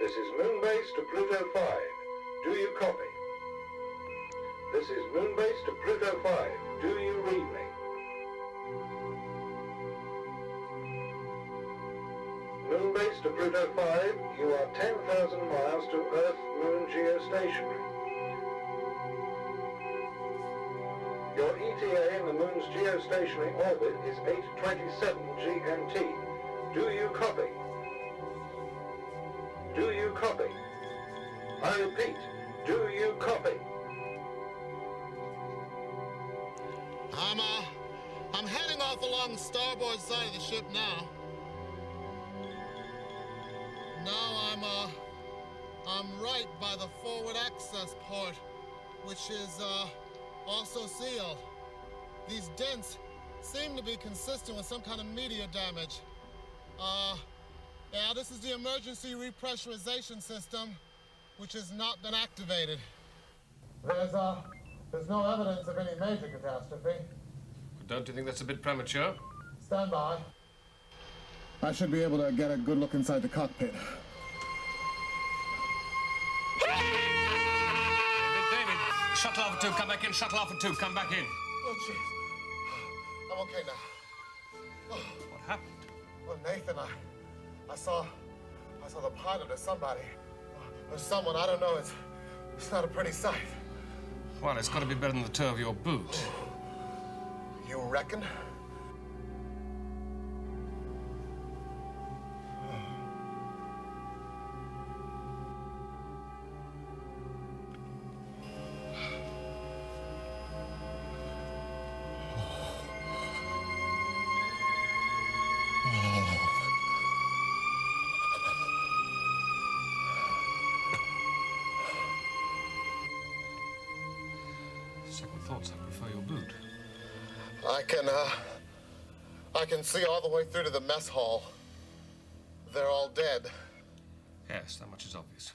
This is Moonbase to Pluto 5. Do you copy? This is Moonbase to Pluto 5. Do you read me? Moonbase to Pluto 5, you are 10,000 miles to Earth-Moon geostationary. Your ETA in the Moon's geostationary orbit is 8:27 GMT. Do you copy? Do you copy? I repeat, do you copy? I'm heading off along the starboard side of the ship now. Now I'm right by the forward access port, which is, also sealed. These dents seem to be consistent with some kind of meteor damage. Yeah, this is the emergency repressurization system, which has not been activated. There's no evidence of any major catastrophe. Don't you think that's a bit premature? Stand by. I should be able to get a good look inside the cockpit. David, shuttle Alpha 2, come back in. Shuttle Alpha 2, come back in. Oh, jeez. I'm okay now. What happened? Well, Nathan, I saw the pilot or somebody. Or someone, I don't know. It's not a pretty sight. Well, it's got to be better than the toe of your boot. You reckon? Second thoughts, I prefer your boot. I can see all the way through to the mess hall. They're all dead. Yes, that much is obvious.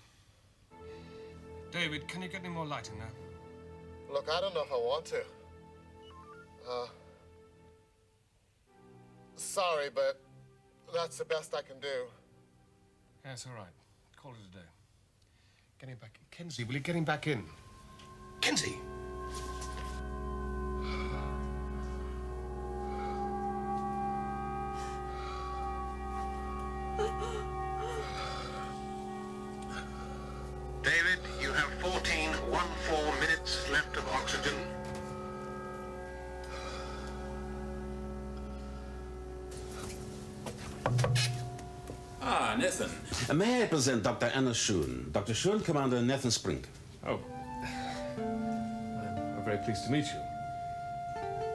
David, can you get any more light in there? Look, I don't know if I want to. Sorry, but that's the best I can do. Yes, all right. Call it a day. Get him back in. Kinsey, will you get him back in? Kinsey! David, you have 14 minutes left of oxygen. Ah, Nathan. May I present Dr. Anna Schoen? Dr. Schoen, Commander Nathan Spring. Oh. I'm very pleased to meet you.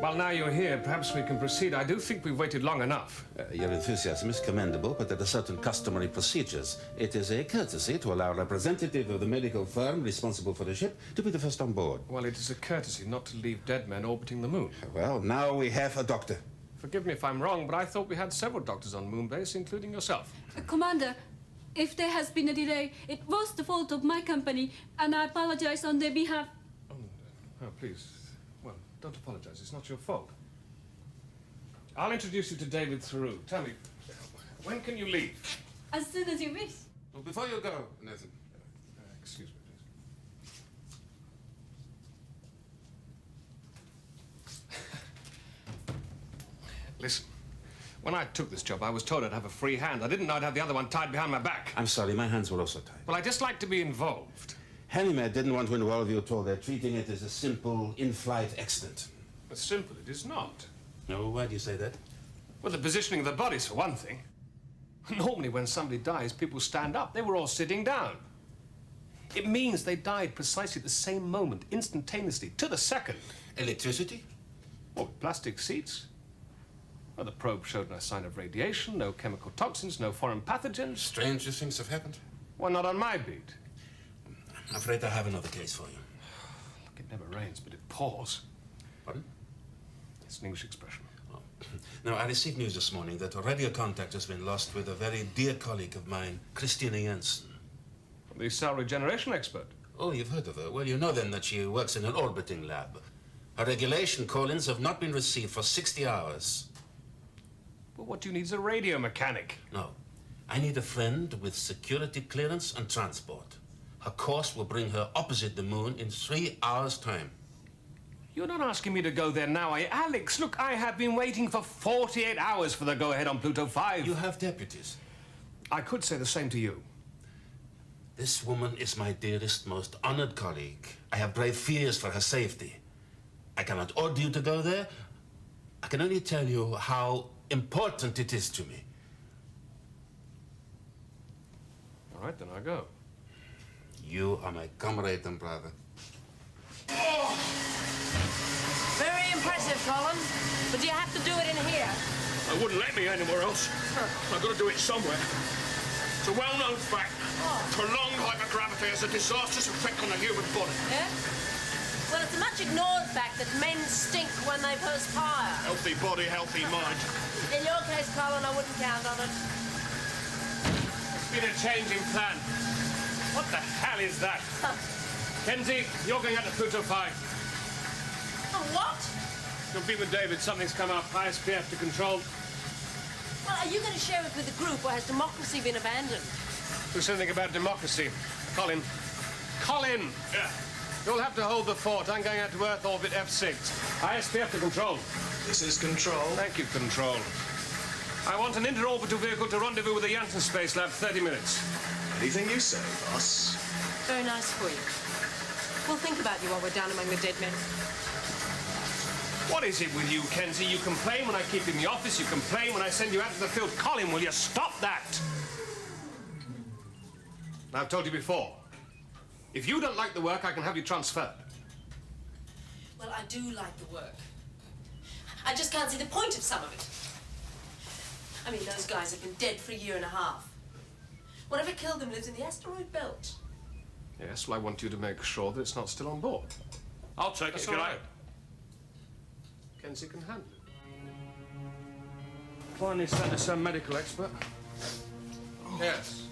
Well, now you're here, perhaps we can proceed. I do think we've waited long enough. Your enthusiasm is commendable, but there are certain customary procedures. It is a courtesy to allow a representative of the medical firm responsible for the ship to be the first on board. Well, it is a courtesy not to leave dead men orbiting the moon. Well, now we have a doctor. Forgive me if I'm wrong, but I thought we had several doctors on Moonbase, including yourself. Commander, if there has been a delay, it was the fault of my company, and I apologize on their behalf. Oh, please. Well, don't apologize. It's not your fault. I'll introduce you to David Theroux. Tell me, when can you leave? As soon as you wish. Well, before you go, Nathan. Excuse me, please. Listen, when I took this job, I was told I'd have a free hand. I didn't know I'd have the other one tied behind my back. I'm sorry, my hands were also tied. Well, I just like to be involved. Hanimed didn't want to involve you at all. They're treating it as a simple in-flight accident. But simple it is not. No, why do you say that? Well, the positioning of the bodies, for one thing. Normally, when somebody dies, people stand up. They were all sitting down. It means they died precisely at the same moment, instantaneously, to the second. Electricity? Well, with plastic seats. Well, the probe showed no sign of radiation, no chemical toxins, no foreign pathogens. Stranger things have happened. Well, not on my beat. I'm afraid I have another case for you. Look, it never rains, but it pours. Pardon? It's an English expression. Oh. Now, I received news this morning that a radio contact has been lost with a very dear colleague of mine, Christina Jensen. The cell regeneration expert. Oh, you've heard of her. Well, you know then that she works in an orbiting lab. Her regulation call-ins have not been received for 60 hours. Well, what you need is a radio mechanic. No. I need a friend with security clearance and transport. Her course will bring her opposite the moon in 3 hours' time. You're not asking me to go there now, are you? Alex, look, I have been waiting for 48 hours for the go-ahead on Pluto 5. You have deputies. I could say the same to you. This woman is my dearest, most honored colleague. I have brave fears for her safety. I cannot order you to go there. I can only tell you how important it is to me. All right, then I go. You are my comrade and brother. Very impressive, Colin. But you have to do it in here. They wouldn't let me anywhere else. I've got to do it somewhere. It's a well-known fact. Prolonged hypergravity has a disastrous effect on the human body. Yeah? Well, it's a much ignored fact that men stink when they perspire. Healthy body, healthy mind. In your case, Colin, I wouldn't count on it. It's been a change in plan. What the hell is that? Kenzie, you're going out to Pluto 5. Oh, what? You'll be with David. Something's come up. ISPF to control. Well, are you going to share it with the group, or has democracy been abandoned? Who said anything about democracy? Colin. Colin! Yeah. You'll have to hold the fort. I'm going out to Earth orbit F6. ISPF to control. This is Control. Thank you, Control. I want an interorbital vehicle to rendezvous with the Janssen Space Lab. 30 minutes. Anything you say, boss. Very nice for you. We'll think about you while we're down among the dead men. What is it with you, Kenzie? You complain when I keep you in the office. You complain when I send you out to the field. Colin, will you stop that? I've told you before. If you don't like the work, I can have you transferred. Well, I do like the work. I just can't see the point of some of it. I mean, those guys have been dead for 1.5 years. Whatever killed them lives in the asteroid belt. Yes, well, I want you to make sure that it's not still on board. I'll take That's it if all you right. like. Kenzie can handle it. Finally sent us some medical expert. Yes.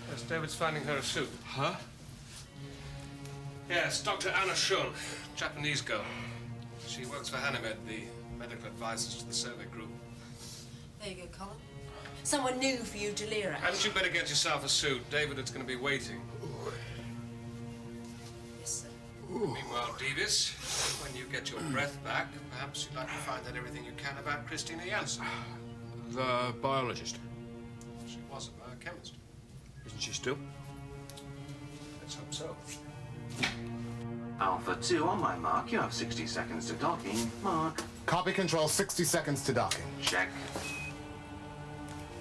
Yes, David's finding her a suit. Huh? Yes, Dr. Anna Shun, Japanese girl. She works for Hanimed, the medical advisors to the survey group. There you go, Colin. Someone new for you to leer at. Hadn't you better get yourself a suit? David is going to be waiting. Yes, sir. Meanwhile, Davis, when you get your breath back, perhaps you'd like to find out everything you can about Christina Janssen. The biologist. She was a biochemist. Isn't she still? Let's hope so. Alpha 2, on my mark, you have 60 seconds to docking. Mark. Copy Control, 60 seconds to docking. Check.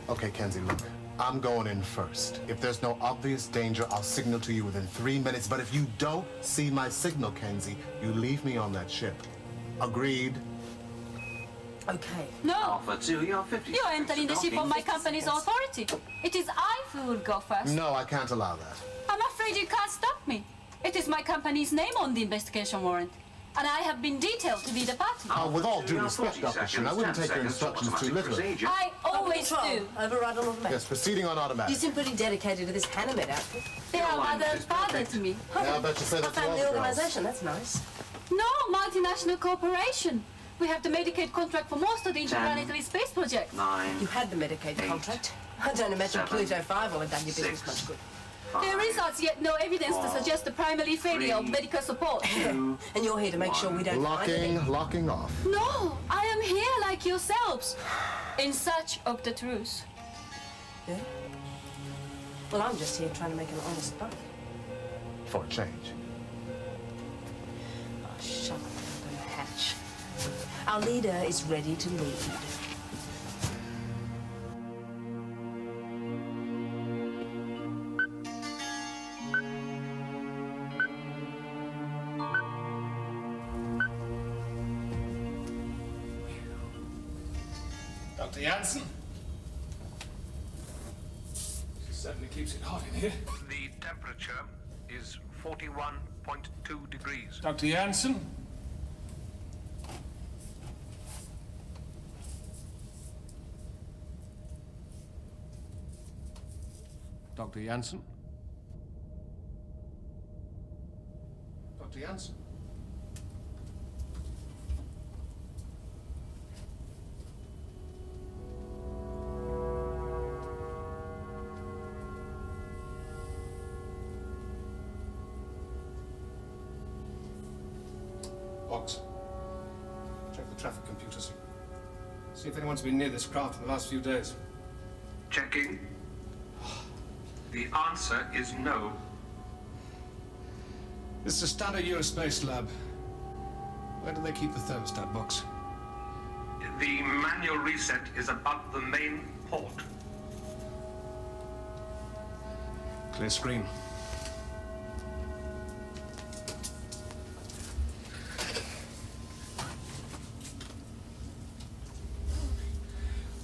Okay, Kenzie, look. I'm going in first. If there's no obvious danger, I'll signal to you within 3 minutes. But if you don't see my signal, Kenzie, you leave me on that ship. Agreed? Okay. No, Alpha 2, you have 50 you're seconds entering to the ship docking. on my company's authority. It is I who will go first. No, I can't allow that. I'm afraid you can't stop me. It is my company's name on the investigation warrant. And I have been detailed to be the party. With all due You have respect, 40 Dr. Shin, I seconds, wouldn't 10 take your seconds to instructions too automatic literally. procedure. I always Control. do. Override on automatic. Yes, proceeding on You automatic. seem pretty dedicated to this Hanimed outfit. They are line mother is and father perfect. to me. Yeah, I bet you say A that to all family the girls. organisation, that's nice. No, multinational corporation. We have the Medicaid contract for most of the interplanetary space projects. 9. You had the Medicaid Eight, contract. I don't imagine 7, Pluto 5 will have done your business 6, much good. 5, There is as yet no evidence to suggest the primary failure of 3, medical support. 2, And you're here to make sure we don't find anything. Locking off. No, I am here like yourselves, in search of the truth. Yeah? Well, I'm just here trying to make an honest buck. For a change. Oh, shut up and hatch. Our leader is ready to lead. Dr. Janssen? She certainly keeps it hot in here. The temperature is 41.2 degrees. Dr. Janssen? Dr. Janssen? Dr. Janssen? traffic computers. See if anyone's been near this craft in the last few days. Checking. The answer is no. This is a standard Eurospace lab. Where do they keep the thermostat box? The manual reset is above the main port. Clear screen.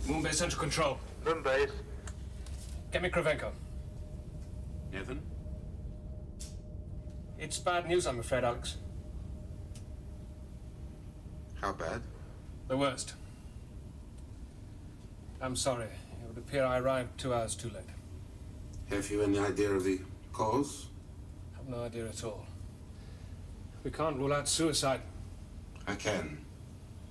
Moonbase Central Control. Moonbase. Get me Kravenko. Nathan? It's bad news, I'm afraid, Alex. How bad? The worst. I'm sorry. It would appear I arrived 2 hours too late. Have you any idea of the cause? I have no idea at all. We can't rule out suicide. I can.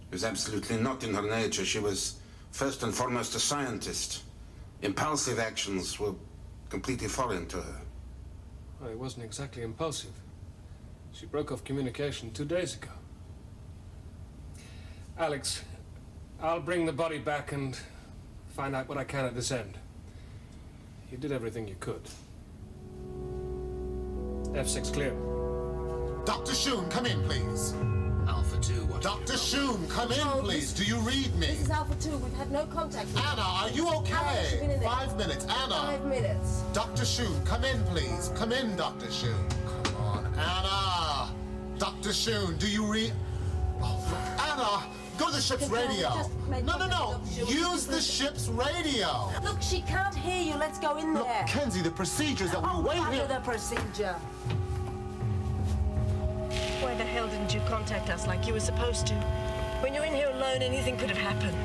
It was absolutely not in her nature. She was first and foremost a scientist. Impulsive actions were completely foreign to her. Well, it wasn't exactly impulsive. She broke off communication 2 days ago. Alex, I'll bring the body back and find out what I can at this end. You did everything you could. F6 clear. Dr. Shun, come in, please. Alpha 2, what? Dr. Shun, come in, please. Do you read me? This is Alpha 2. We've had no contact with Anna, are you okay? How long has she been in there? 5 minutes. Anna. 5 minutes. Dr. Shun, come in, please. Come in, Dr. Shun. Come on, Anna. Dr. Shun, do you read? Oh, Anna, go to the ship's radio. No. Use the ship's radio. Look, she can't hear you. Let's go in there. Look, Kenzie, the procedures that we wait here. The procedure. Why the hell didn't you contact us like you were supposed to? When you're in here alone, anything could have happened.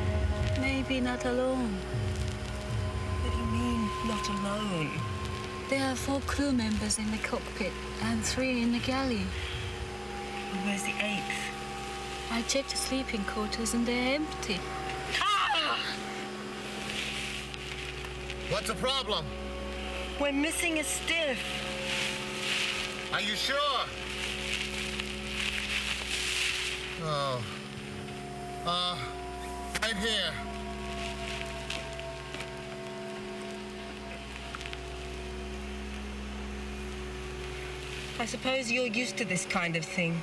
Maybe not alone. What do you mean, not alone? There are 4 crew members in the cockpit and 3 in the galley. Well, where's the 8th? I checked the sleeping quarters and they're empty. Ah! What's the problem? We're missing a stiff. Are you sure? Oh. Right here. I suppose you're used to this kind of thing.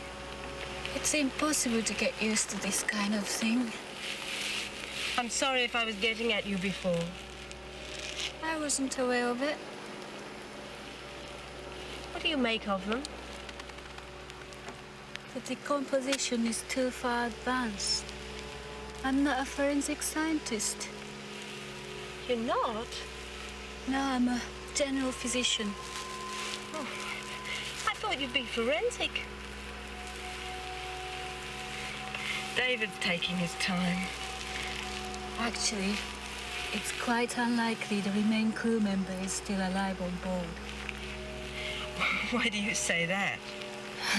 It's impossible to get used to this kind of thing. I'm sorry if I was getting at you before. I wasn't aware of it. What do you make of them? The decomposition is too far advanced. I'm not a forensic scientist. You're not? No, I'm a general physician. Oh, I thought you'd be forensic. David's taking his time. Actually, it's quite unlikely the remaining crew member is still alive on board. Why do you say that?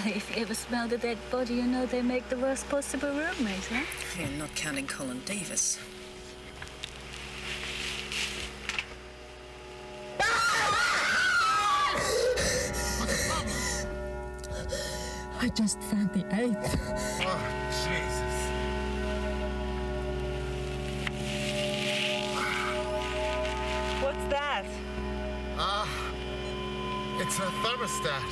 If you ever smell the dead body, you know they make the worst possible roommates, huh? You're not counting Colin Davis. I just found the 8th. Oh, Jesus. What's that? It's a thermostat.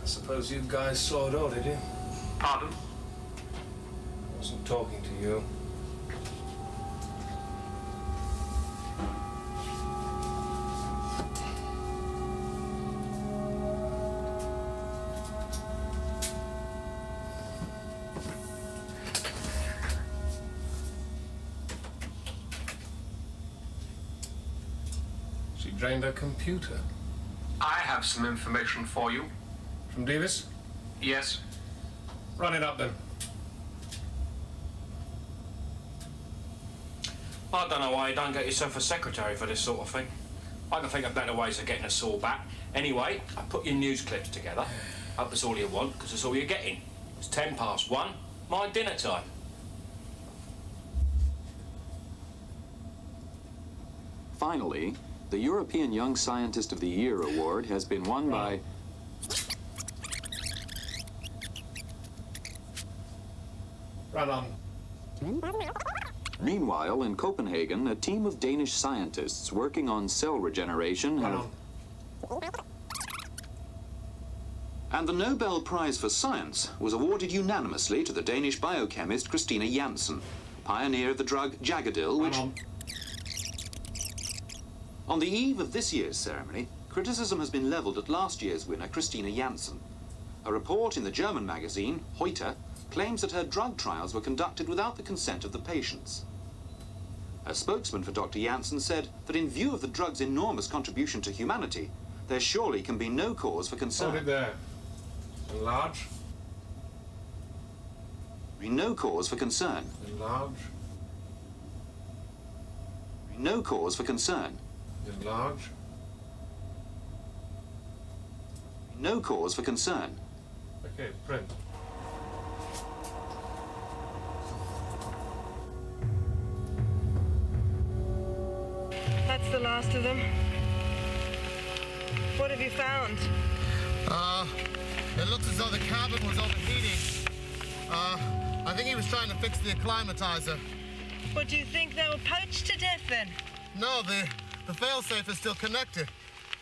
Suppose you guys saw it all, did you? Pardon? I wasn't talking to you. She drained her computer. I have some information for you. From Davis? Yes. Run it up then. I don't know why you don't get yourself a secretary for this sort of thing. I can think of better ways of getting us all back. Anyway, I put your news clips together. Hope that's all you want, because that's all you're getting. It's 1:10, my dinner time. Finally, the European Young Scientist of the Year award has been won by... Run on. Meanwhile, in Copenhagen, a team of Danish scientists working on cell regeneration have... And the Nobel Prize for Science was awarded unanimously to the Danish biochemist Christina Jansen, pioneer of the drug Jagadil, which... On the eve of this year's ceremony, criticism has been levelled at last year's winner, Christina Jansen. A report in the German magazine, Heute, claims that her drug trials were conducted without the consent of the patients. A spokesman for Dr. Jansen said that in view of the drug's enormous contribution to humanity, there surely can be no cause for concern. Hold it there. Enlarge. No cause for concern. Enlarge. No cause for concern. Enlarge. No cause for concern. Okay, print. That's the last of them. What have you found? It looks as though the cabin was overheating. I think he was trying to fix the acclimatizer. What, do you think they were poached to death then? No, the failsafe is still connected.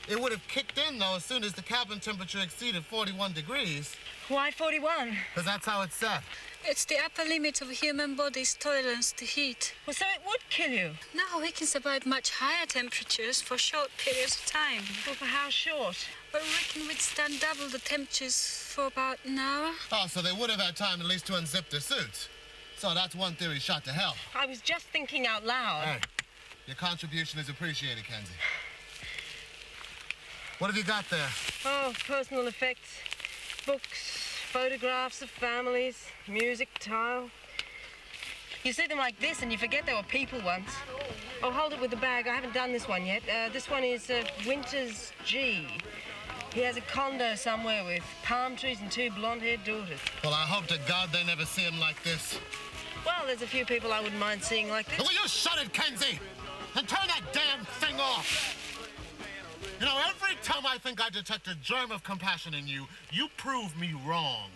It would have kicked in, though, as soon as the cabin temperature exceeded 41 degrees. Why 41? Because that's how it's set. It's the upper limit of human body's tolerance to heat. Well, so it would kill you? No, we can survive much higher temperatures for short periods of time. Well, for how short? But we can withstand double the temperatures for about an hour. Oh, so they would have had time at least to unzip their suits. So that's one theory shot to hell. I was just thinking out loud. Hey, your contribution is appreciated, Kenzie. What have you got there? Oh, personal effects, books, photographs of families, music, tile. You see them like this and you forget they were people once. Oh, hold it with the bag. I haven't done this one yet. This one is Winter's G. He has a condo somewhere with palm trees and 2 blonde-haired daughters. Well, I hope to God they never see him like this. Well, there's a few people I wouldn't mind seeing like this. Will you shut it, Kenzie? And turn that damn thing off! You know, every time I think I detect a germ of compassion in you, you prove me wrong.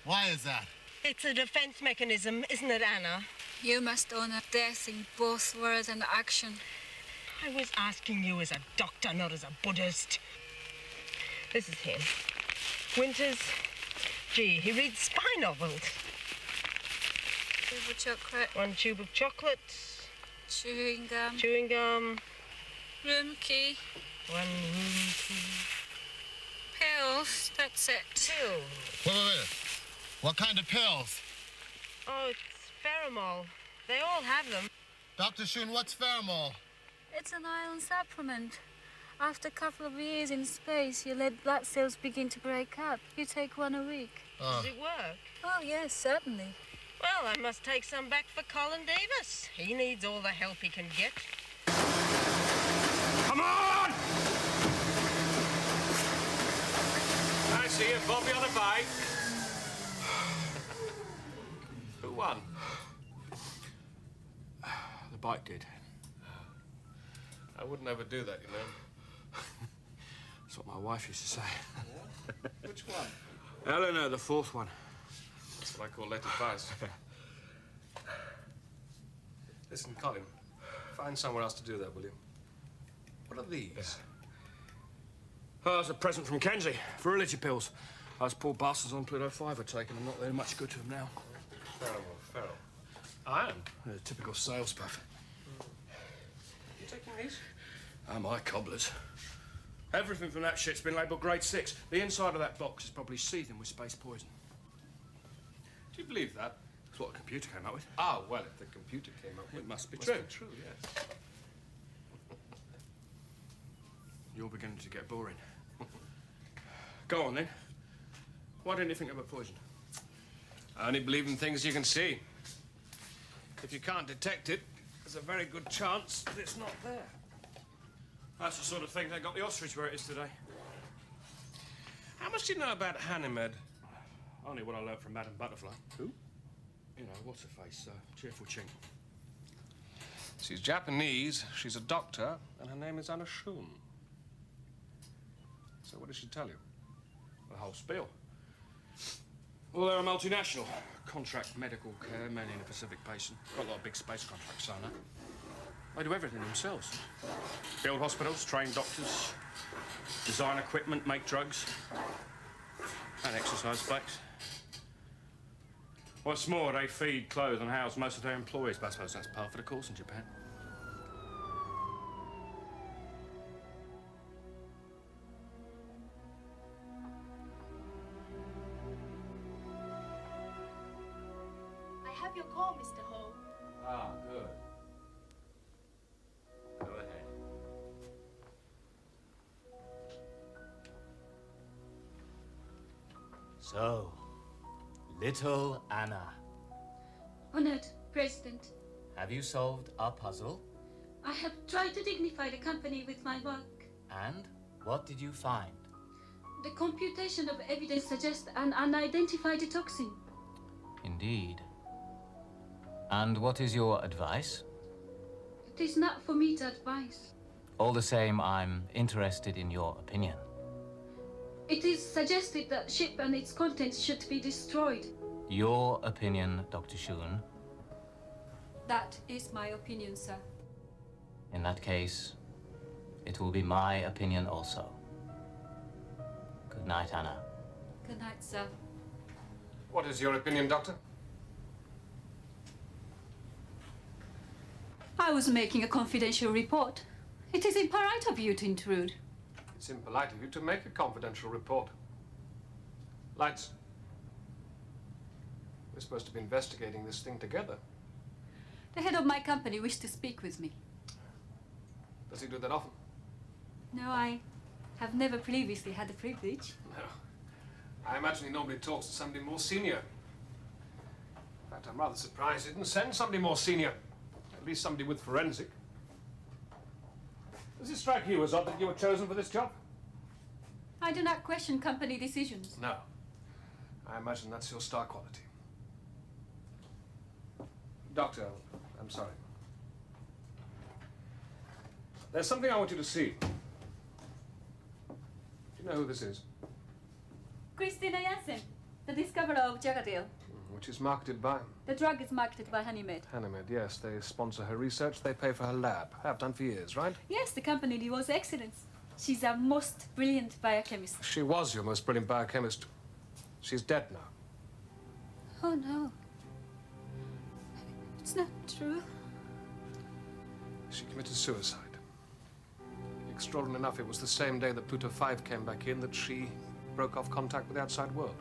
Why is that? It's a defense mechanism, isn't it, Anna? You must honor death in both word and action. I was asking you as a doctor, not as a Buddhist. This is him. Winters G. He reads spy novels. Tube of chocolate. 1 tube of chocolate. Chewing gum. Chewing gum. Room key. 1 room key. Pills. That's it. Pills. Wait. What kind of pills? Oh, it's Pheramol. They all have them. Dr. Shun, what's Pheramol? It's an iron supplement. After a couple of years in space, you let blood cells begin to break up. You take 1 a week. Does it work? Oh, yes, certainly. Well, I must take some back for Colin Davis. He needs all the help he can get. Come on! I see you, Bobby on a bike. Who won? The bike did. I wouldn't ever do that, you know. That's what my wife used to say. Which one? Eleanor, the 4th one. That's what I call late advice. Listen, Colin, find somewhere else to do that, will you? What are these? Oh, it's a present from Kenzie. Virility pills. Those poor bastards on Pluto 5 are taking them. Not very much good to them now. Feral. Iron? They're typical sales puff. You taking these? Oh, my cobblers. Everything from that shit's been labelled grade 6. The inside of that box is probably seething with space poison. Do you believe that? That's what the computer came up with. Ah, well, if the computer came up with It must be it true. must be true, yes. You're beginning to get boring. Go on, then. Why didn't you think of a poison? I only believe in things you can see. If you can't detect it, there's a very good chance that it's not there. That's the sort of thing that got the ostrich where it is today. How much do you know about Hanamed? Only what I learnt from Madame Butterfly. Who? You know, what's her face? Cheerful chink. She's Japanese, she's a doctor, and her name is Anna Shun. So what did she tell you? The whole spiel. Well, they're a multinational. Contract medical care, mainly in the Pacific Basin. Got a lot of big space contracts, I know. They do everything themselves. Build hospitals, train doctors, design equipment, make drugs, and exercise bikes. What's more, they feed, clothe, and house most of their employees. But I suppose that's par for the course in Japan. I have your call, Mr. Ho. Ah, good. Go ahead. So, little Anna, Honored President, have you solved our puzzle? I have tried to dignify the company with my work. And what did you find? The computation of evidence suggests an unidentified toxin. Indeed. And what is your advice? It is not for me to advise. All the same, I'm interested in your opinion. It is suggested that ship and its contents should be destroyed. Your opinion, Dr. Shun. That is my opinion, sir. In that case, it will be my opinion also. Good night, Anna. Good night, sir. What is your opinion, Doctor? I was making a confidential report. It is impolite of you to intrude. It's impolite of you to make a confidential report. Lights. We're supposed to be investigating this thing together. The head of my company wished to speak with me. Does he do that often? No, I have never previously had the privilege. No. I imagine he normally talks to somebody more senior. In fact, I'm rather surprised he didn't send somebody more senior. At least somebody with forensic. Does it strike you as odd that you were chosen for this job? I do not question company decisions. No. I imagine that's your star quality. Doctor, I'm sorry. There's something I want you to see. Do you know who this is? Christina Jansen, the discoverer of Jagadil. Which is marketed by? The drug is marketed by Hanamed. Hanamed, yes. They sponsor her research. They pay for her lab. Have done for years, right? Yes, the company devotes excellence. She's a most brilliant biochemist. She was your most brilliant biochemist. She's dead now. Oh, no. It's not true. She committed suicide. Extraordinary enough, it was the same day that Pluto 5 came back in that she broke off contact with the outside world.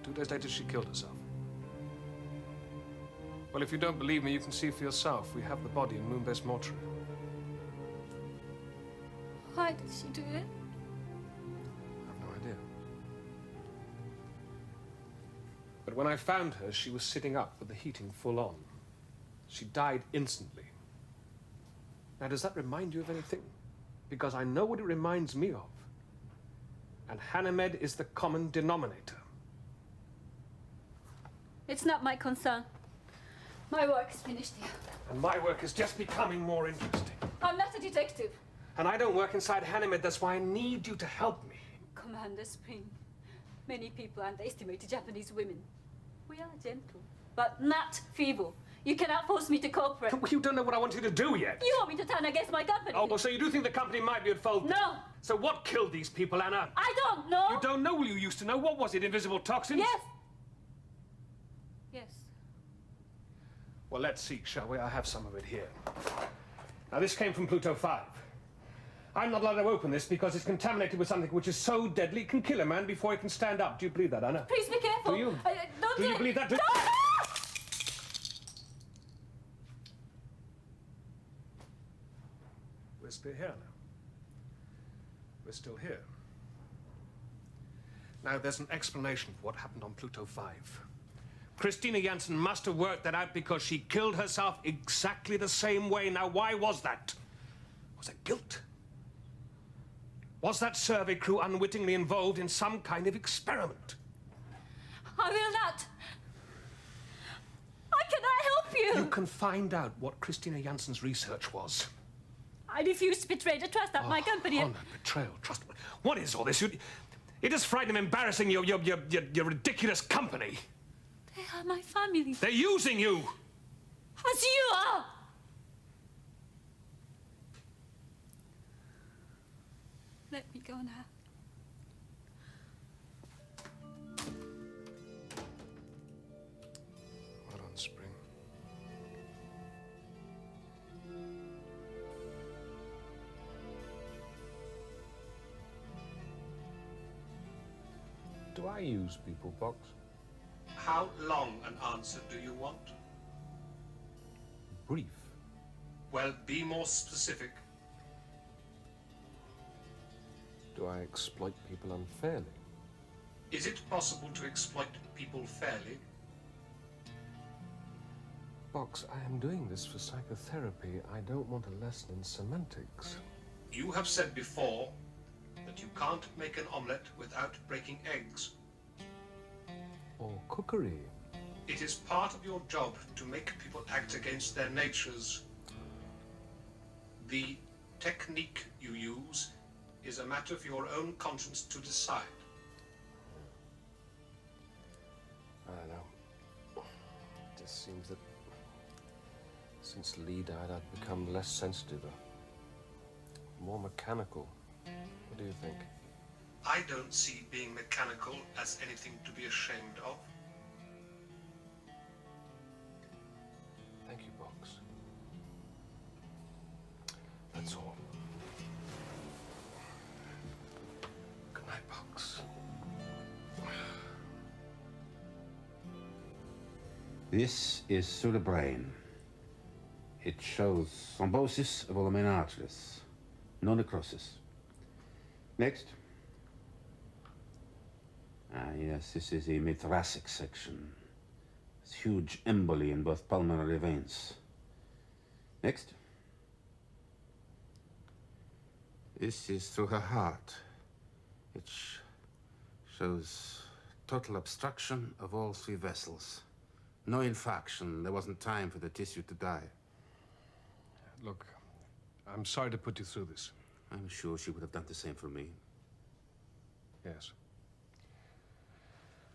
2 days later, she killed herself. Well, if you don't believe me, you can see for yourself. We have the body in Moonbase mortuary. Why did she do it? I have no idea. But when I found her, she was sitting up with the heating full on. She died instantly. Now, does that remind you of anything? Because I know what it reminds me of. And Hanamed is the common denominator. It's not my concern. My work is finished here. And my work is just becoming more interesting. I'm not a detective. And I don't work inside Hanamed. That's why I need you to help me. Commander Spring, many people underestimate Japanese women. We are gentle, but not feeble. You cannot force me to cooperate. You don't know what I want you to do yet. You want me to turn against my company? Oh, so you do think the company might be at fault? No. So what killed these people, Anna? I don't know. You don't know? Well, you used to know. What was it? Invisible toxins? Yes. Yes. Well, let's see, shall we? I have some of it here. Now, this came from Pluto 5. I'm not allowed to open this because it's contaminated with something which is so deadly it can kill a man before he can stand up. Do you believe that, Anna? Please be careful. Do you? Don't do you believe that? We're still here now. We're still here. Now, there's an explanation for what happened on Pluto 5. Christina Jansen must have worked that out because she killed herself exactly the same way. Now, why was that? Was it guilt? Was that survey crew unwittingly involved in some kind of experiment? I will not. I cannot help you. You can find out what Christina Jansen's research was. I refuse to betray the trust of my company. Honor, betrayal, trust. What is all this? It is frightening and embarrassing your ridiculous company. They are my family. They're using you. As you are. Let me go now. Well done, Spring. Do I use people, Box? How long an answer do you want? Brief. Well, be more specific. Do I exploit people unfairly? Is it possible to exploit people fairly? Box, I am doing this for psychotherapy. I don't want a lesson in semantics. You have said before that you can't make an omelette without breaking eggs. Or cookery. It is part of your job to make people act against their natures. The technique you use is a matter for your own conscience to decide. I don't know. It just seems that since Lee died, I've become less sensitive, more mechanical. What do you think? I don't see being mechanical as anything to be ashamed of. Thank you, Box. That's all. Good night, Box. This is through the brain. It shows thrombosis of all the main arteries. No necrosis. Next. Yes, this is the mid-thoracic section. It's huge emboli in both pulmonary veins. Next. This is through her heart. It shows total obstruction of all three vessels. No infarction. There wasn't time for the tissue to die. Look, I'm sorry to put you through this. I'm sure she would have done the same for me. Yes.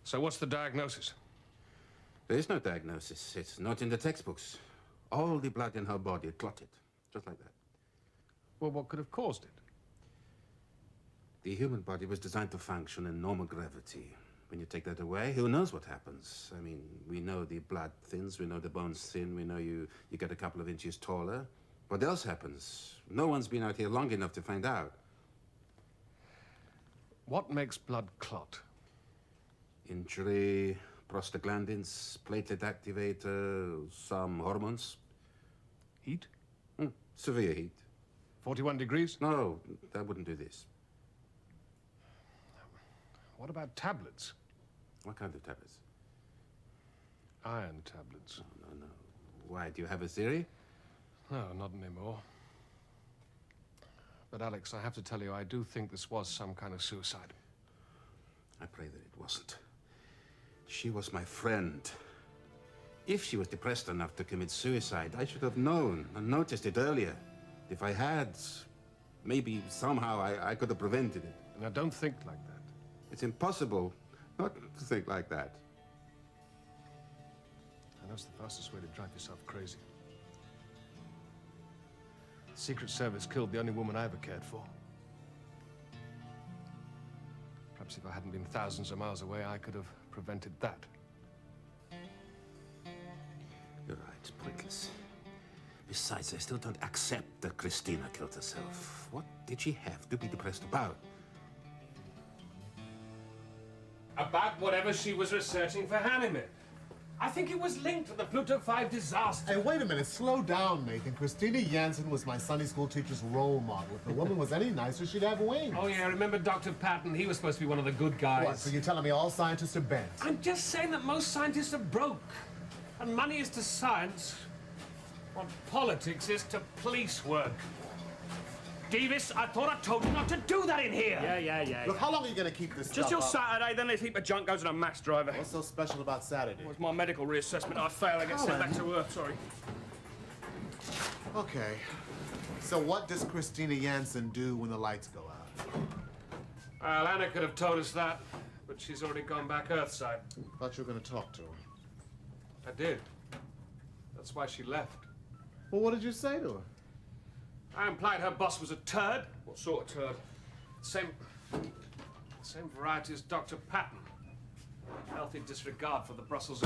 So what's the diagnosis? There is no diagnosis. It's not in the textbooks. All the blood in her body clotted, just like that. Well, what could have caused it? The human body was designed to function in normal gravity. When you take that away, who knows what happens? I mean, we know the blood thins, we know the bones thin, we know you get a couple of inches taller. What else happens? No one's been out here long enough to find out. What makes blood clot? Injury, prostaglandins, platelet activator, some hormones. Heat? Severe heat. 41 degrees? No, that wouldn't do this. What about tablets? What kind of tablets? Iron tablets. No. Why, do you have a theory? No, not anymore. But Alex, I have to tell you, I do think this was some kind of suicide. I pray that it wasn't. She was my friend. If she was depressed enough to commit suicide, I should have known and noticed it earlier. If I had, maybe somehow I could have prevented it. Now, don't think like that. It's impossible not to think like that. And that's the fastest way to drive yourself crazy. The Secret Service killed the only woman I ever cared for. Perhaps if I hadn't been thousands of miles away, I could have prevented that. You're right, it's pointless. Besides, I still don't accept that Christina killed herself. What did she have to be depressed about? About whatever she was researching for Hannibal. I think it was linked to the Pluto 5 disaster. Hey, wait a minute. Slow down, Nathan. Christina Jansen was my Sunday school teacher's role model. If the woman was any nicer, she'd have wings. Oh, yeah, remember Dr. Patton? He was supposed to be one of the good guys. What, so you're telling me all scientists are bent? I'm just saying that most scientists are broke. And money is to science what politics is to police work. Davis, I thought I told you not to do that in here. Yeah. Look, how long are you going to keep this Just stuff till up? Saturday, then this heap of junk goes to the mass driver. What's so special about Saturday? It was my medical reassessment. I fail, I get sent back to Earth, sorry. Okay. So what does Christina Jansen do when the lights go out? Well, Anna could have told us that, but she's already gone back Earthside. Thought you were going to talk to her. I did. That's why she left. Well, what did you say to her? I implied her boss was a turd. What sort of turd? Same variety as Dr. Patton. Healthy disregard for the Brussels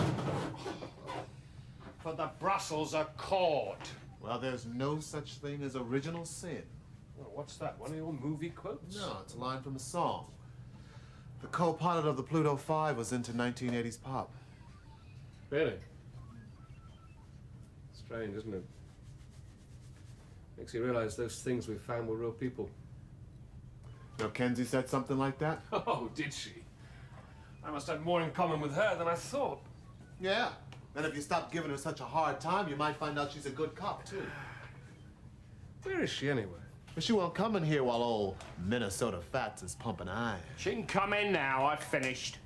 Accord. Well, there's no such thing as original sin. Well, what's that? One of your movie quotes? No, it's a line from a song. The co-pilot of the Pluto 5 was into 1980s pop. Really? Strange, isn't it? Makes you realize those things we found were real people. Now, Kenzie said something like that? Oh, did she? I must have more in common with her than I thought. Yeah. And if you stop giving her such a hard time, you might find out she's a good cop, too. Where is she, anyway? But she won't come in here while old Minnesota Fats is pumping iron. She can come in now. I've finished.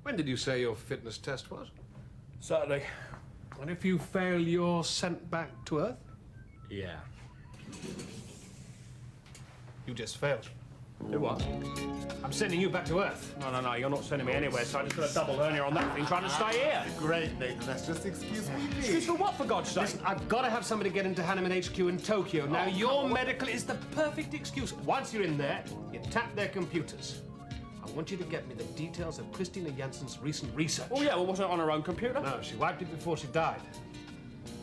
When did you say your fitness test was? Saturday. And if you fail, you're sent back to Earth? Yeah. You just failed. Do what? I'm sending you back to Earth. No, you're not sending me anywhere, so I just got a double hernia on that thing trying to stay here. Great, Nathan. That's just the excuse we need. Excuse for what, for God's sake? Listen, I've got to have somebody get into Hanneman HQ in Tokyo. Now, your medical is the perfect excuse. Once you're in there, you tap their computers. I want you to get me the details of Christina Jansen's recent research. Oh, yeah, well, wasn't it on her own computer? No, she wiped it before she died.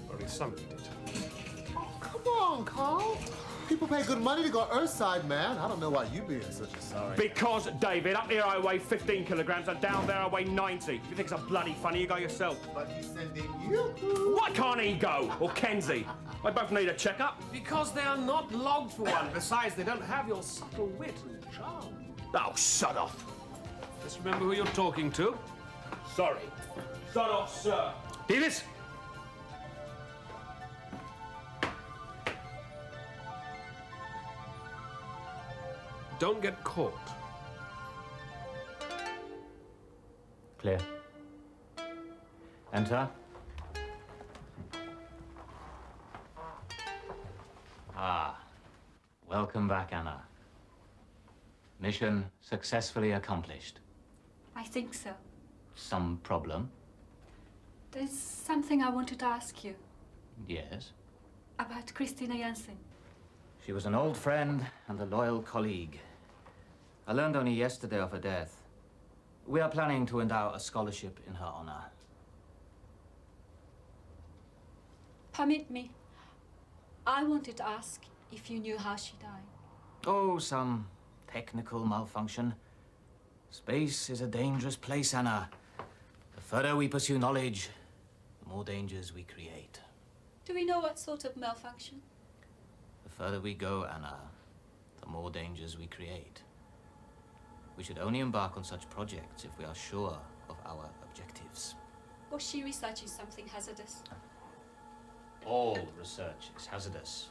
Or at least somebody did. Oh, come on, Carl. People pay good money to go Earthside, man. I don't know why you being such a sorry. Because, David, up here I weigh 15 kilograms and down there I weigh 90. If you think it's a bloody funny, you go yourself. But he's sending you. Why can't he go? Or Kenzie? They both need a checkup. Because they are not logged for one. Besides, they don't have your subtle wit and charm. Oh, shut off. Just remember who you're talking to. Sorry. Shut off, sir. Davis! Don't get caught. Clear. Enter. Welcome back, Anna. Mission successfully accomplished. I think so. Some problem? There's something I wanted to ask you Yes. about Christina Jansen. She was an old friend and a loyal colleague. I learned only yesterday of her death. We are planning to endow a scholarship in her honor. Permit me. I wanted to ask if you knew how she died. Oh, some technical malfunction. Space is a dangerous place, Anna. The further we pursue knowledge, the more dangers we create. Do we know what sort of malfunction? The further we go, Anna, the more dangers we create. We should only embark on such projects if we are sure of our objectives. Was she researching something hazardous? All research is hazardous.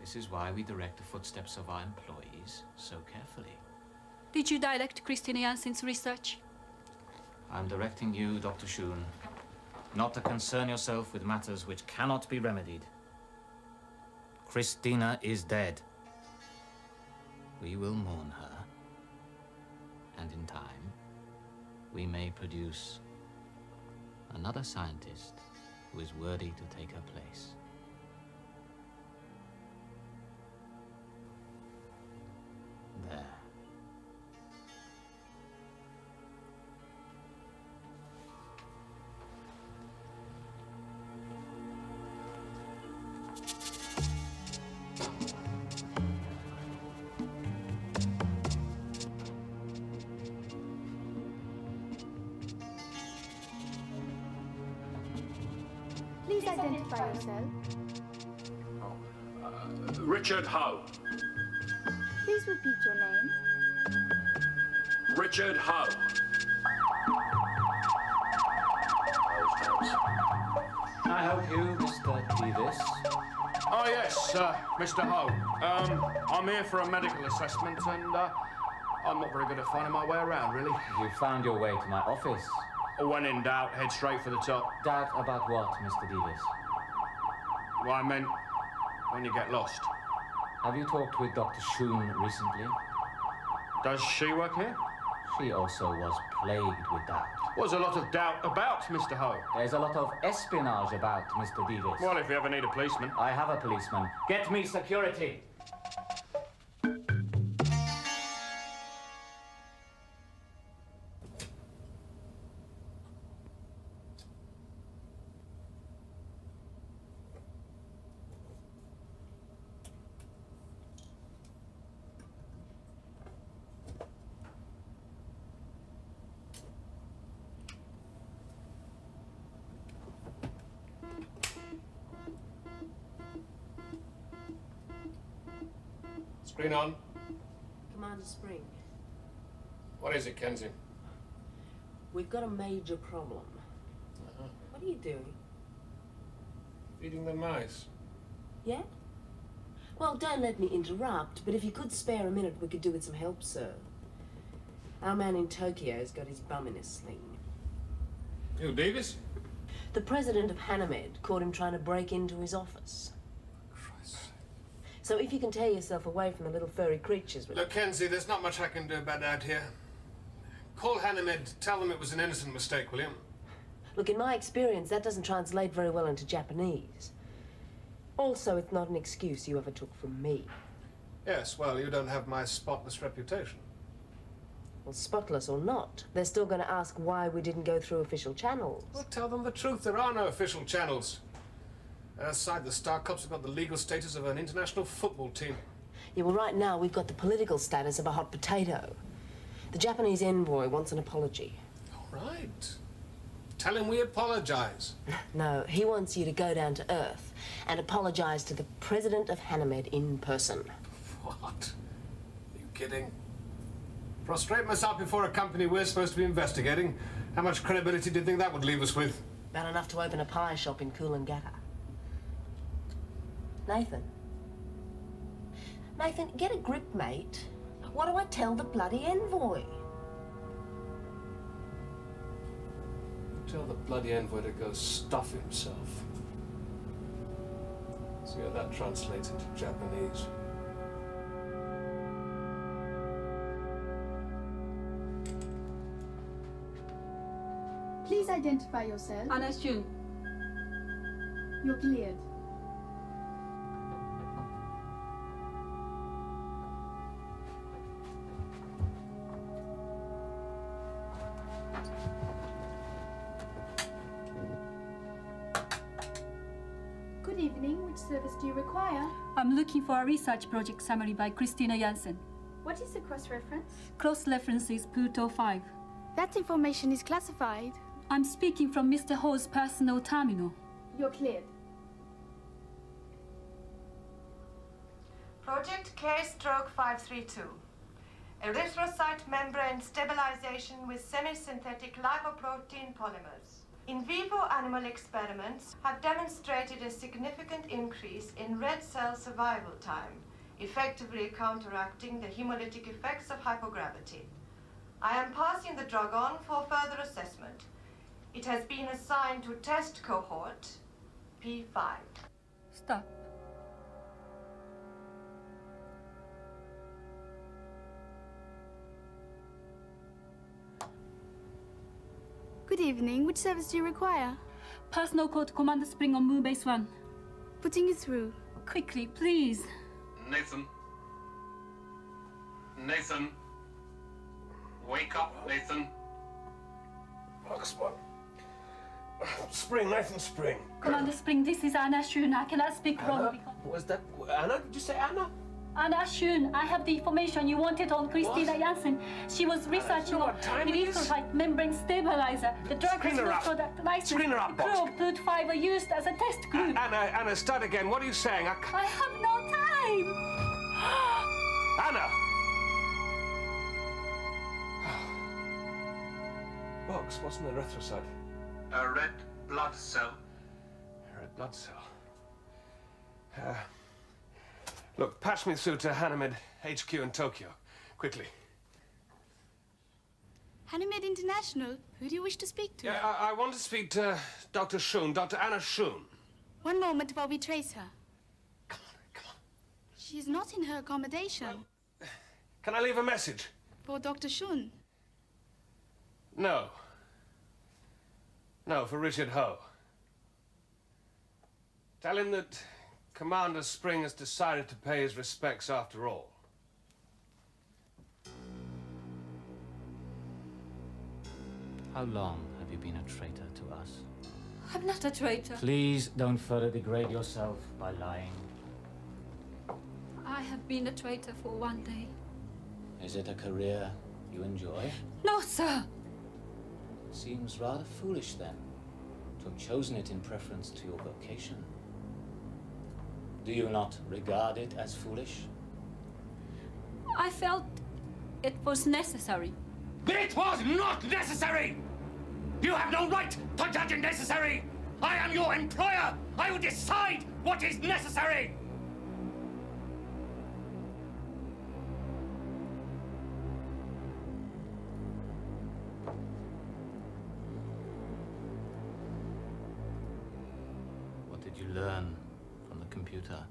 This is why we direct the footsteps of our employees so carefully. Did you direct Christina Jansen's research? I'm directing you, Dr. Schoon, not to concern yourself with matters which cannot be remedied. Christina is dead. We will mourn her, and in time, we may produce another scientist who is worthy to take her place. There. Please identify yourself. Richard Ho. Please repeat your name. Richard Ho. Can I help you, Mr. Davis? Oh, yes, Mr. Ho. I'm here for a medical assessment, and I'm not very good at finding my way around, really. You found your way to my office. When in doubt, head straight for the top. Doubt about what, Mr. Davis? Well, I meant when you get lost. Have you talked with Dr. Schoon recently? Does she work here? She also was plagued with doubt. Was a lot of doubt about, Mr. Ho. There's a lot of espionage about, Mr. Davis. Well, if you ever need a policeman. I have a policeman. Get me security. Screen on. Commander Spring, What is it, Kenzie? we've got a major problem. What are you doing? Feeding the mice. Yeah? Well, don't let me interrupt, but if you could spare a minute, we could do with some help, sir. Our man in Tokyo's got his bum in a sling. Who, Davis? The president of Hanamed caught him trying to break into his office. So if you can tear yourself away from the little furry creatures... Look, Kenzie, there's not much I can do about that here. Call Hanamed, tell them it was an innocent mistake, will you? Look, in my experience, that doesn't translate very well into Japanese. Also, it's not an excuse you ever took from me. Yes, well, you don't have my spotless reputation. Well, spotless or not, they're still going to ask why we didn't go through official channels. Well, tell them the truth. There are no official channels. Aside, the Star Cops have got the legal status of an international football team. Yeah, well, right now, we've got the political status of a hot potato. The Japanese envoy wants an apology. All right. Tell him we apologize. No, he wants you to go down to Earth and apologize to the president of Hanamed in person. What? Are you kidding? Prostrate myself before a company we're supposed to be investigating? How much credibility do you think that would leave us with? About enough to open a pie shop in Coolangatta. Nathan? Nathan, get a grip, mate. What do I tell the bloody envoy? Tell the bloody envoy to go stuff himself. See how that translates into Japanese. Please identify yourself. Anna June. You're cleared. Good evening. Which service do you require? I'm looking for a research project summary by Christina Jansen. What is the cross-reference? Cross-reference is Pluto 5. That information is classified. I'm speaking from Mr. Ho's personal terminal. You're cleared. Project K/532. Erythrocyte membrane stabilization with semi-synthetic lipoprotein polymers. In vivo animal experiments have demonstrated a significant increase in red cell survival time, effectively counteracting the hemolytic effects of hypogravity. I am passing the drug on for further assessment. It has been assigned to test cohort P5. Stop. Good evening. Which service do you require? Personal code Commander Spring on Moonbase 1. Putting you through. Quickly, please. Nathan. Nathan. Wake up, Nathan. Spot. Spring, Nathan Spring. Commander Spring, this is Anna Shun. I cannot speak wrong. Was that Anna? Did you say Anna? Anna Shun, I have the information you wanted on Christina Jansen. She was researching on erythrocyte membrane stabilizer. The drug has no product license. Screen her up, the crew of Pluto 5 are used as a test group. Anna, start again. What are you saying? I have no time. Anna! Box, what's an erythrocyte? A red blood cell. A red blood cell. Look, patch me through to Hanamed HQ in Tokyo. Quickly. Hanamed International? Who do you wish to speak to? Yeah, I want to speak to Dr. Shun, Dr. Anna Shun. One moment while we trace her. Come on. She is not in her accommodation. Can I leave a message? For Dr. Shun? No. No, for Richard Ho. Tell him that Commander Spring has decided to pay his respects after all. How long have you been a traitor to us? I'm not a traitor. Please don't further degrade yourself by lying. I have been a traitor for one day. Is it a career you enjoy? No, sir. Seems rather foolish, then, to have chosen it in preference to your vocation. Do you not regard it as foolish? I felt it was necessary. It was not necessary! You have no right to judge it necessary! I am your employer! I will decide what is necessary! What did you learn from the computer?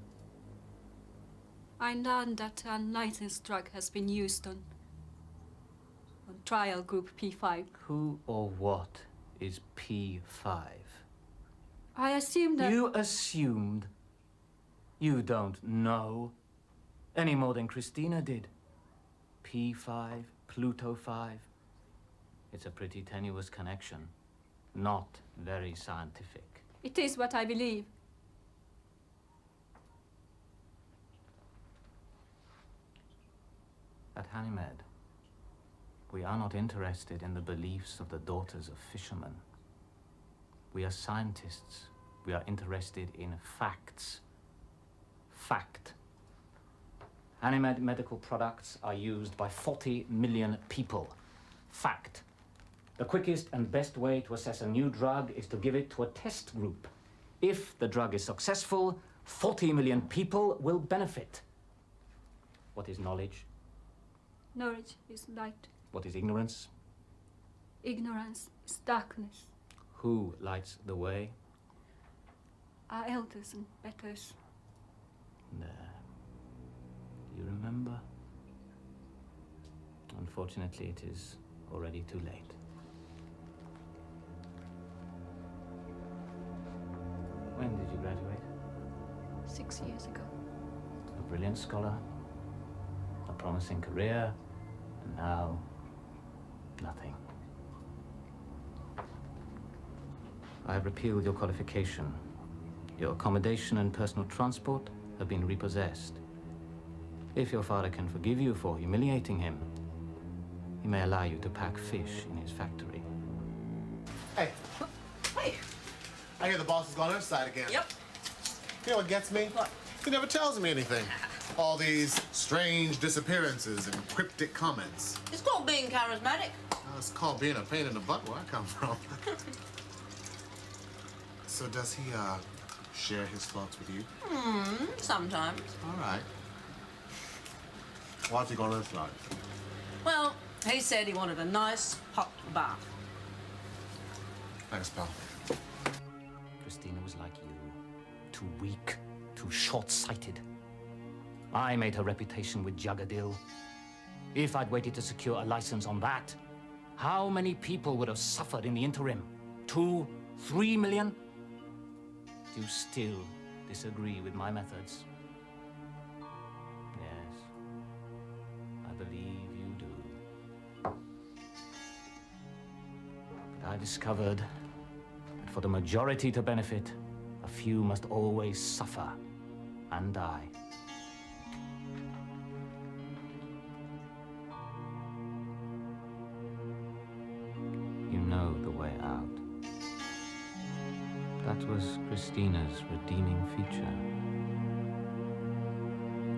I learned that an unlicensed drug has been used on trial group P5. Who or what is P5? I assumed that... You assumed? You don't know any more than Christina did. P5, Pluto 5. It's a pretty tenuous connection. Not very scientific. It is what I believe. At Hanamed, we are not interested in the beliefs of the daughters of fishermen. We are scientists. We are interested in facts. Fact. Hanamed medical products are used by 40 million people. Fact. The quickest and best way to assess a new drug is to give it to a test group. If the drug is successful, 40 million people will benefit. What is knowledge? Knowledge is light. What is ignorance? Ignorance is darkness. Who lights the way? Our elders and betters. There. You remember? Unfortunately, it is already too late. When did you graduate? 6 years ago. A brilliant scholar, a promising career, and now nothing. I have repealed your qualification. Your accommodation and personal transport have been repossessed. If your father can forgive you for humiliating him, he may allow you to pack fish in his factory. Hey. Hey. I hear the boss has gone inside again. Yep. You know what gets me? What? He never tells me anything. All these strange disappearances and cryptic comments. It's called being charismatic. It's called being a pain in the butt where I come from. So does he, share his thoughts with you? Sometimes. All right. Why's he going inside? Well, he said he wanted a nice hot bath. Thanks, pal. Christina was like you. Too weak, too short-sighted. I made her reputation with Jagadil. If I'd waited to secure a license on that, how many people would have suffered in the interim? 2, 3 million? Do you still disagree with my methods? Yes, I believe you do. But I discovered that for the majority to benefit, a few must always suffer and die. You know the way out. That was Christina's redeeming feature.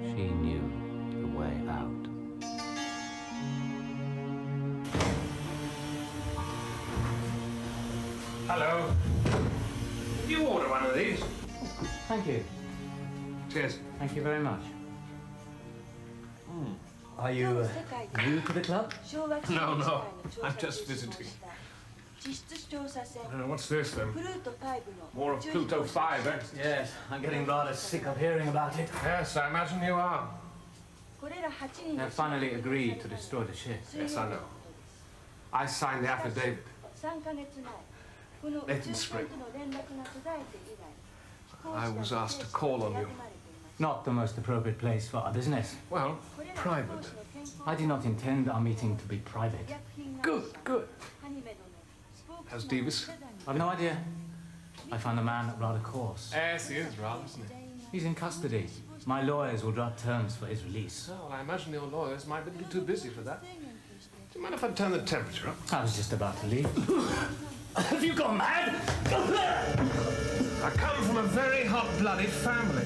She knew the way out. Hello. Did you order one of these? Thank you. Cheers. Thank you very much. Are you new to the club? No. I'm just visiting. What's this, then? More of Pluto 5, eh? Yes, I'm getting rather sick of hearing about it. Yes, I imagine you are. They have finally agreed to destroy the ship. Yes, I know. I signed the affidavit. Late in spring. I was asked to call on you. Not the most appropriate place for our business. Well, private. I do not intend our meeting to be private. Good. How's Davis? I've no idea. I found the man rather coarse. Yes, he is rather, isn't he? He's in custody. My lawyers will draft terms for his release. Oh, well, I imagine your lawyers might be too busy for that. Do you mind if I turn the temperature up? I was just about to leave. Have you gone mad? I come from a very hot-blooded family.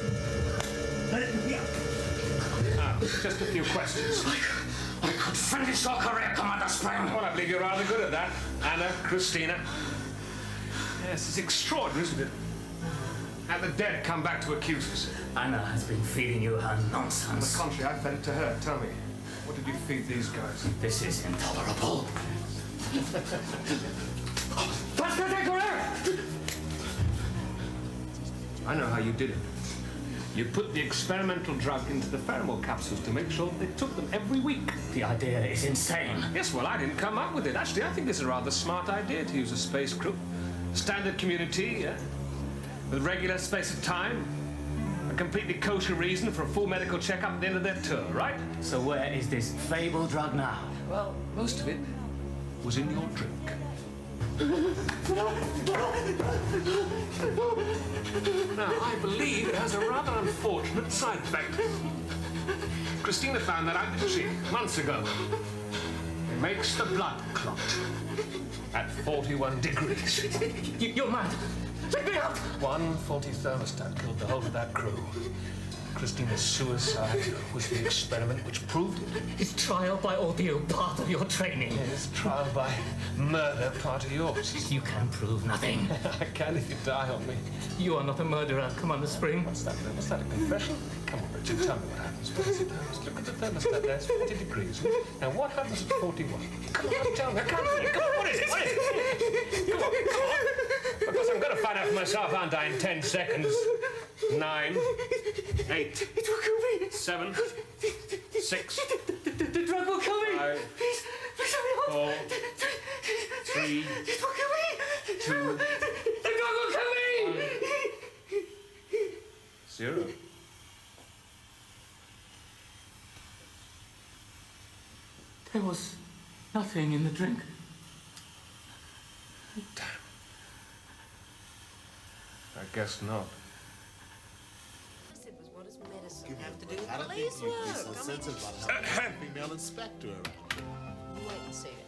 Just a few questions. I could finish your career, Commander Spring. Well, I believe you're rather good at that. Anna, Christina. Yes, it's extraordinary, isn't it? Had the dead come back to accuse us. Anna has been feeding you her nonsense. On the contrary, I fed it to her. Tell me, what did you feed these guys? This is intolerable. I know how you did it. You put the experimental drug into the pheromone capsules to make sure they took them every week. The idea is insane. Yes, well, I didn't come up with it. Actually, I think it's a rather smart idea to use a space crew. Standard community, with regular space of time. A completely kosher reason for a full medical checkup at the end of their tour, right? So where is this fabled drug now? Well, most of it was in your drink. Now, I believe it has a rather unfortunate side effect. Christina found that out, didn't she? Months ago. It makes the blood clot. At 41 degrees. You're mad. Let me out! 140 thermostat killed the whole of that crew. Christina's suicide was the experiment which proved it. Is trial by ordeal part of your training? Is trial by murder part of yours? You can prove nothing. I can if you die on me. You are not a murderer, Commander Spring. What's that, a confession? Come on, Richard, tell me what happens. What is it? Look at the thermostat there, it's 40 degrees. Now, what happens at 41? Come on, tell me. Come on, what is it? What is it? Come on. Because I'm going to find out for myself, aren't I, in 10 seconds. 9, 8, 7, 6. The drug will kill me. 5, 4, 3, 2. The drug will kill me. 0. There was nothing in the drink. Damn. I guess not. What does medicine have to do with I don't police think you'd be so work? sensitive about having a female inspector around. Wait and see it.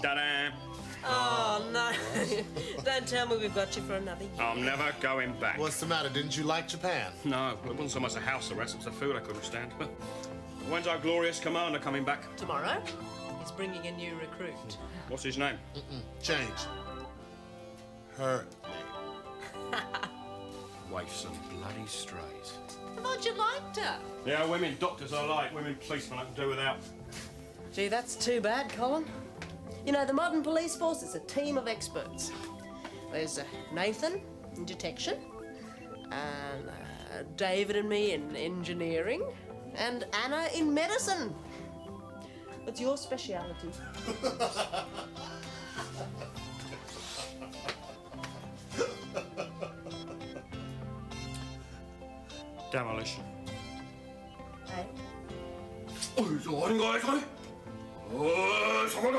Ta-da! Oh, no. Don't tell me we've got you for another year. I'm never going back. What's the matter? Didn't you like Japan? No, it wasn't so much a house arrest, it was the food I couldn't stand. When's our glorious commander coming back? Tomorrow, he's bringing a new recruit. What's his name? Change. Her name. Wife's some bloody strays. I thought you liked her. Yeah, women doctors I like, women policemen I can do without. Gee, that's too bad, Colin. You know, the modern police force is a team of experts. There's Nathan in detection, and David and me in engineering, and Anna in medicine. What's your speciality? Demolition. Hey? 어디서 어린 거야, 소리? 어, 소리.